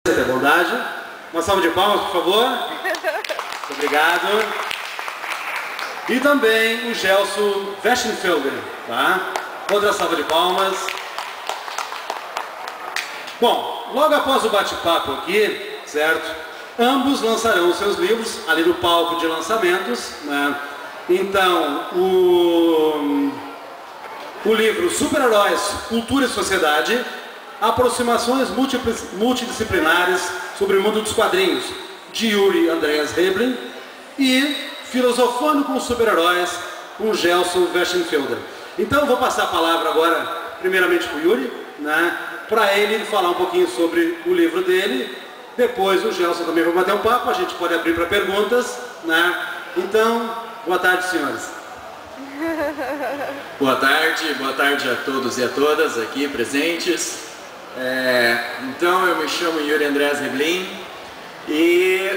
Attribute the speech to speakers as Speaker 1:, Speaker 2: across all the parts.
Speaker 1: Ter bondade. Uma salva de palmas, por favor. Muito obrigado. E também o Gelson Weschenfelder, tá? Outra salva de palmas. Bom, logo após o bate-papo aqui, certo? Ambos lançarão os seus livros ali no palco de lançamentos, né? Então, o livro Super-Heróis, Cultura e Sociedade, aproximações multidisciplinares sobre o mundo dos quadrinhos, de Yuri Andreas Hebling, e Filosofando com os Super-Heróis, com Gelson Weschenfelder. Então eu vou passar a palavra agora, primeiramente para o Yuri, né, para ele falar um pouquinho sobre o livro dele. Depois o Gelson também vai bater um papo, a gente pode abrir para perguntas, né? Então, boa tarde, senhores.
Speaker 2: Boa tarde a todos e a todas aqui presentes. Então eu me chamo Yuri Andreas Hebling e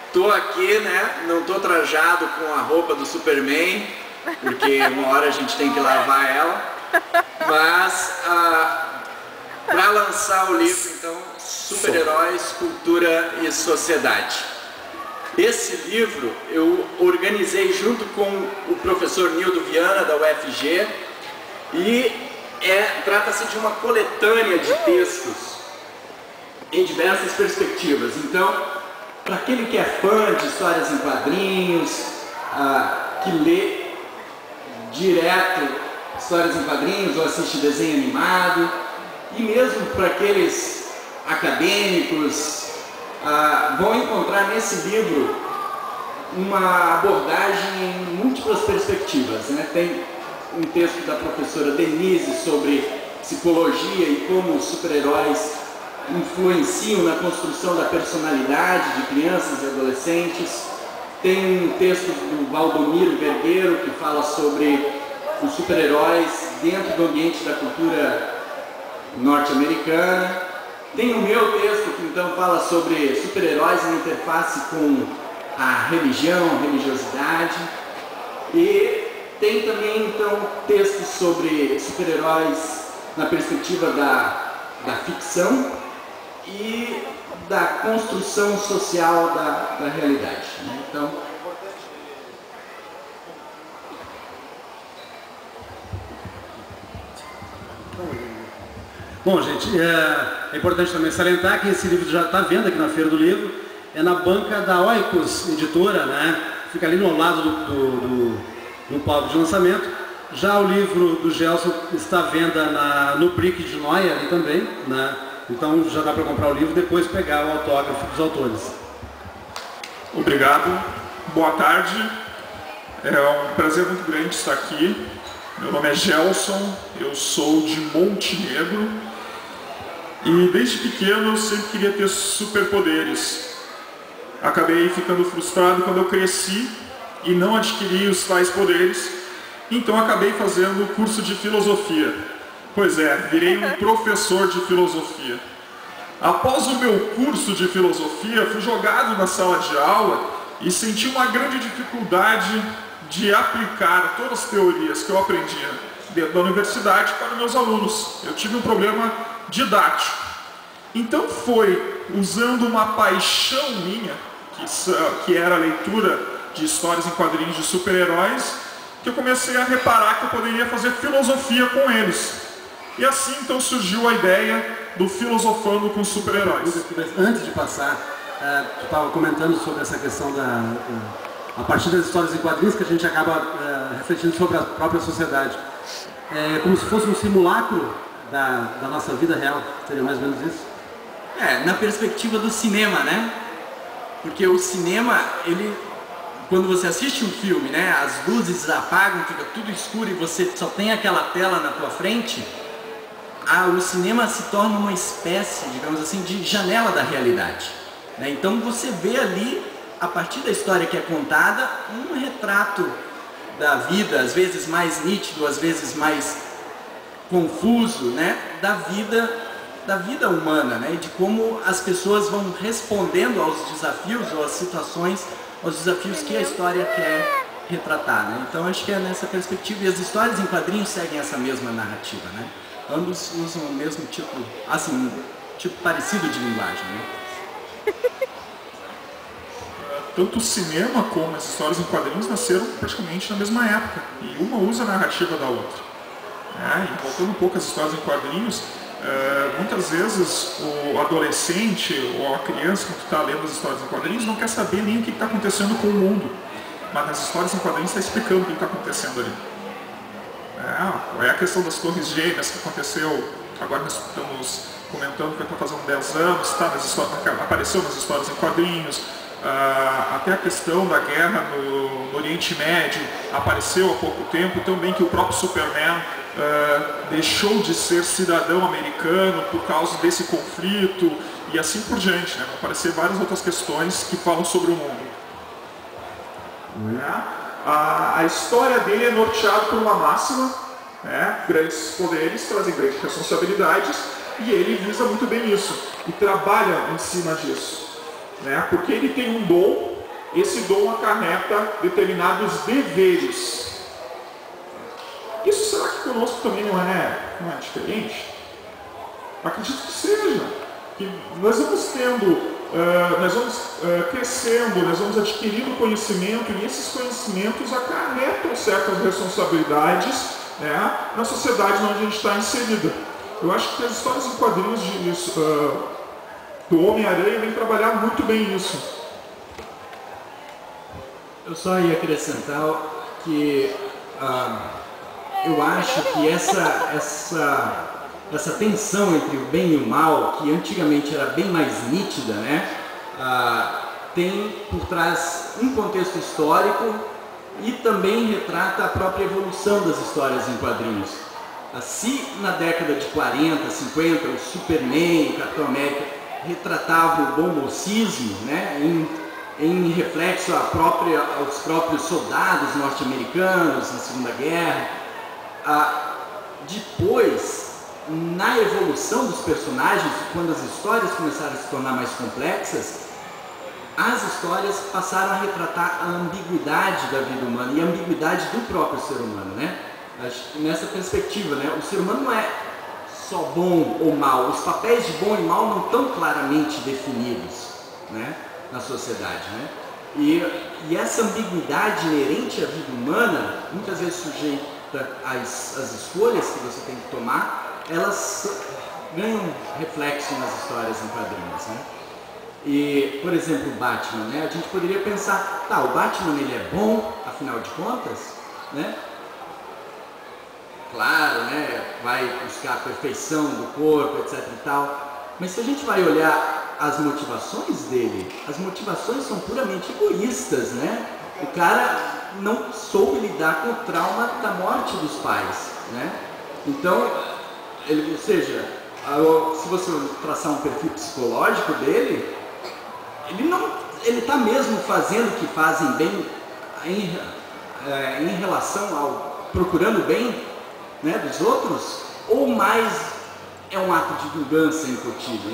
Speaker 2: estou aqui, né? Não estou trajado com a roupa do Superman, porque uma hora a gente tem que lavar ela, mas para lançar o livro, então, Super-Heróis, Cultura e Sociedade. Esse livro eu organizei junto com o professor Nildo Viana da UFG e trata-se de uma coletânea de textos em diversas perspectivas. Então, para aquele que é fã de histórias em quadrinhos, que lê direto histórias em quadrinhos ou assiste desenho animado, e mesmo para aqueles acadêmicos, vão encontrar nesse livro uma abordagem em múltiplas perspectivas, né? Tem um texto da professora Denise sobre psicologia e como os super-heróis influenciam na construção da personalidade de crianças e adolescentes. Tem um texto do Valdomiro Vergueiro que fala sobre os super-heróis dentro do ambiente da cultura norte-americana. Tem o meu texto que então fala sobre super-heróis na interface com a religião, a religiosidade. E tem também então textos sobre super-heróis na perspectiva da ficção e da construção social da realidade, né? Então,
Speaker 1: bom, gente, é importante também salientar que esse livro já está à venda aqui na Feira do Livro, é na banca da Oikos Editora, né? Fica ali no lado do palco de lançamento. Já o livro do Gelson está à venda no Brick de Noia ali também, né? Então já dá para comprar o livro e depois pegar o autógrafo dos autores.
Speaker 3: Obrigado, boa tarde, é um prazer muito grande estar aqui. Meu nome é Gelson, eu sou de Montenegro e desde pequeno eu sempre queria ter superpoderes. Acabei ficando frustrado quando eu cresci e não adquiri os tais poderes, então acabei fazendo o curso de filosofia. Pois é, virei um professor de filosofia. Após o meu curso de filosofia, fui jogado na sala de aula e senti uma grande dificuldade de aplicar todas as teorias que eu aprendia dentro da universidade para meus alunos. Eu tive um problema didático. Então foi usando uma paixão minha, que era a leitura de histórias em quadrinhos de super-heróis, que eu comecei a reparar que eu poderia fazer filosofia com eles. E assim então surgiu a ideia do Filosofando com Super-Heróis.
Speaker 1: Antes de passar, tu estava comentando sobre essa questão a partir das histórias em quadrinhos que a gente acaba refletindo sobre a própria sociedade. É como se fosse um simulacro da nossa vida real, seria mais ou menos isso?
Speaker 2: Na perspectiva do cinema, né? Porque o cinema, quando você assiste um filme, né, as luzes apagam, fica tudo escuro e você só tem aquela tela na tua frente, o cinema se torna uma espécie, digamos assim, de janela da realidade, né? Então você vê ali, a partir da história que é contada, um retrato da vida, às vezes mais nítido, às vezes mais confuso, né, da vida humana, né, e de como as pessoas vão respondendo aos desafios ou às situações, aos desafios que a história quer retratar, né? Então acho que é nessa perspectiva, e as histórias em quadrinhos seguem essa mesma narrativa, né? Ambos usam o mesmo tipo, assim, tipo parecido de linguagem, né?
Speaker 3: tanto o cinema como as histórias em quadrinhos nasceram praticamente na mesma época, e uma usa a narrativa da outra. E voltando um pouco às histórias em quadrinhos, muitas vezes o adolescente ou a criança que está lendo as histórias em quadrinhos não quer saber nem o que está acontecendo com o mundo, mas nas histórias em quadrinhos está explicando o que está acontecendo ali. É a questão das Torres Gêmeas que aconteceu, agora nós estamos comentando que está fazendo 10 anos, apareceu nas histórias em quadrinhos. Até a questão da guerra no Oriente Médio apareceu há pouco tempo, também que o próprio Superman deixou de ser cidadão americano por causa desse conflito e assim por diante, né? Vão aparecer várias outras questões que falam sobre o mundo. A história dele é norteada por uma máxima, grandes poderes trazem grandes responsabilidades, e ele visa muito bem isso e trabalha em cima disso. Porque ele tem um dom, esse dom acarreta determinados deveres. Isso será que conosco também não é diferente? Acredito que seja. Que nós vamos tendo, nós vamos crescendo, nós vamos adquirindo conhecimento, e esses conhecimentos acarretam certas responsabilidades na sociedade onde a gente está inserida. Eu acho que as histórias em quadrinhos do Homem-Aranha vem trabalhar muito bem isso.
Speaker 4: Eu só ia acrescentar que eu acho que essa tensão entre o bem e o mal, que antigamente era bem mais nítida, tem por trás um contexto histórico e também retrata a própria evolução das histórias em quadrinhos. Se na década de 40, 50, o Superman, o Capitão América retratava o bom mocismo, em reflexo aos próprios soldados norte-americanos na Segunda Guerra. Depois, na evolução dos personagens, quando as histórias começaram a se tornar mais complexas, as histórias passaram a retratar a ambiguidade da vida humana e a ambiguidade do próprio ser humano, Nessa perspectiva, o ser humano não é só bom ou mal, os papéis de bom e mal não estão claramente definidos, na sociedade, E essa ambiguidade inerente à vida humana, muitas vezes sujeita às escolhas que você tem que tomar, elas ganham reflexo nas histórias em quadrinhos, E, por exemplo, o Batman, a gente poderia pensar, o Batman ele é bom, afinal de contas, Claro, vai buscar a perfeição do corpo, etc e tal, mas se a gente vai olhar as motivações dele, as motivações são puramente egoístas, O cara não soube lidar com o trauma da morte dos pais, Então, ou seja, se você traçar um perfil psicológico dele, ele está mesmo fazendo o que fazem bem em relação ao procurando bem dos outros, ou mais é um ato de vingança incutido,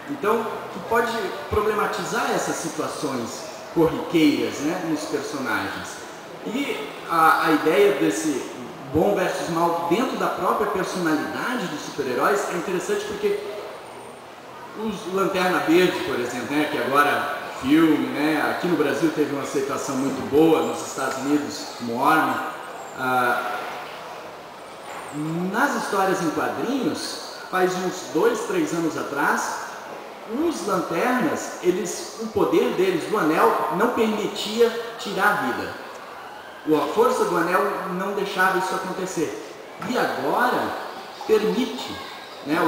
Speaker 4: Então, tu pode problematizar essas situações corriqueiras, nos personagens. E a ideia desse bom versus mal dentro da própria personalidade dos super-heróis é interessante porque os Lanterna Verde, por exemplo, que agora filme, aqui no Brasil teve uma aceitação muito boa, nos Estados Unidos, Mormon. Nas histórias em quadrinhos, faz uns 2, 3 anos atrás, os lanternas, o poder deles, do anel, não permitia tirar a vida. A força do anel não deixava isso acontecer. E agora, permite.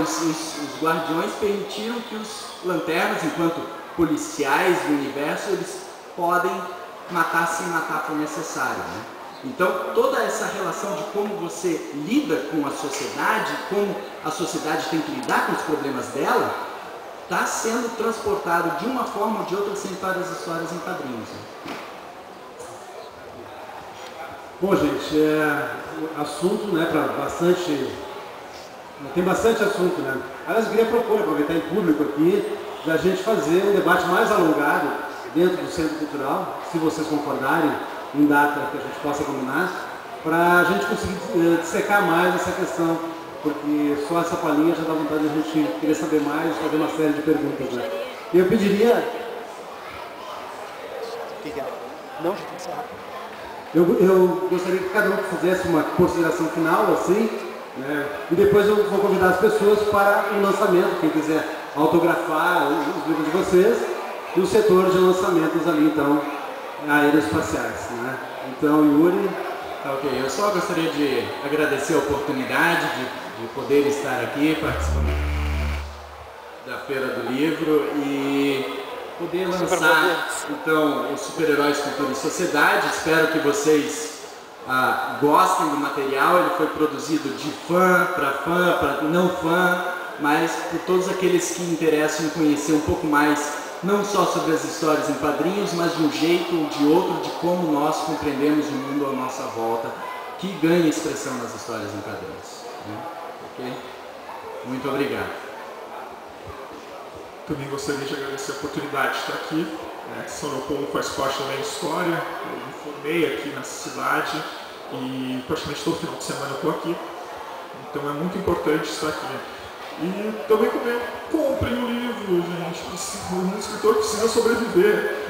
Speaker 4: Os guardiões permitiram que os lanternas, enquanto policiais do universo, eles podem matar se matar for necessário. Então, toda essa relação de como você lida com a sociedade, como a sociedade tem que lidar com os problemas dela, está sendo transportado de uma forma ou de outra sempre para as histórias em quadrinhos.
Speaker 1: Bom, gente, assunto, para bastante... Tem bastante assunto, Aliás, eu queria propor, aproveitar em público aqui, da gente fazer um debate mais alongado dentro do Centro Cultural, se vocês concordarem, em data que a gente possa combinar, para a gente conseguir dissecar mais essa questão, porque só essa palhinha já dá vontade de a gente querer saber mais, fazer uma série de perguntas. E eu pediria...
Speaker 5: Não, já tem que encerrar.
Speaker 1: Eu gostaria que cada um fizesse uma consideração final, assim, né? E depois eu vou convidar as pessoas para o lançamento, quem quiser autografar os livros de vocês, e o setor de lançamentos ali, então, aeroespaciais, né? Então, Yuri...
Speaker 4: Ok, eu só gostaria de agradecer a oportunidade de poder estar aqui participando da Feira do Livro e poder lançar, então, os Super-Heróis Cultura e Sociedade. Espero que vocês gostem do material. Ele foi produzido de fã, para não fã, mas por todos aqueles que interessam em conhecer um pouco mais, não só sobre as histórias em quadrinhos, mas de um jeito ou de outro, de como nós compreendemos o mundo à nossa volta, que ganha expressão nas histórias em quadrinhos. Né? Ok? Muito obrigado.
Speaker 3: Também gostaria de agradecer a oportunidade de estar aqui. São Leopoldo faz parte da minha história. Eu me formei aqui nessa cidade e praticamente todo final de semana eu estou aqui. Então é muito importante estar aqui. E também comprem o livro, gente. Um escritor precisa sobreviver.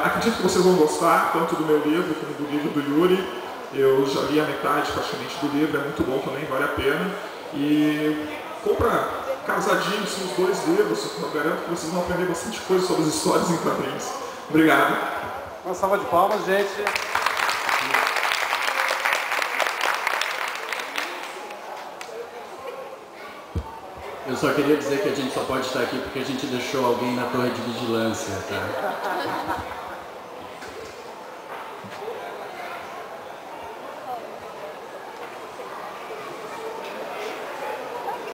Speaker 3: Acredito que vocês vão gostar tanto do meu livro como do livro do Yuri. Eu já li a metade praticamente do livro, é muito bom também, vale a pena. E compra casadinhos os dois livros, eu garanto que vocês vão aprender bastante coisa sobre as histórias em quadrinhos. Obrigado.
Speaker 1: Uma salva de palmas, gente.
Speaker 4: Eu só queria dizer que a gente só pode estar aqui porque a gente deixou alguém na torre de vigilância, tá?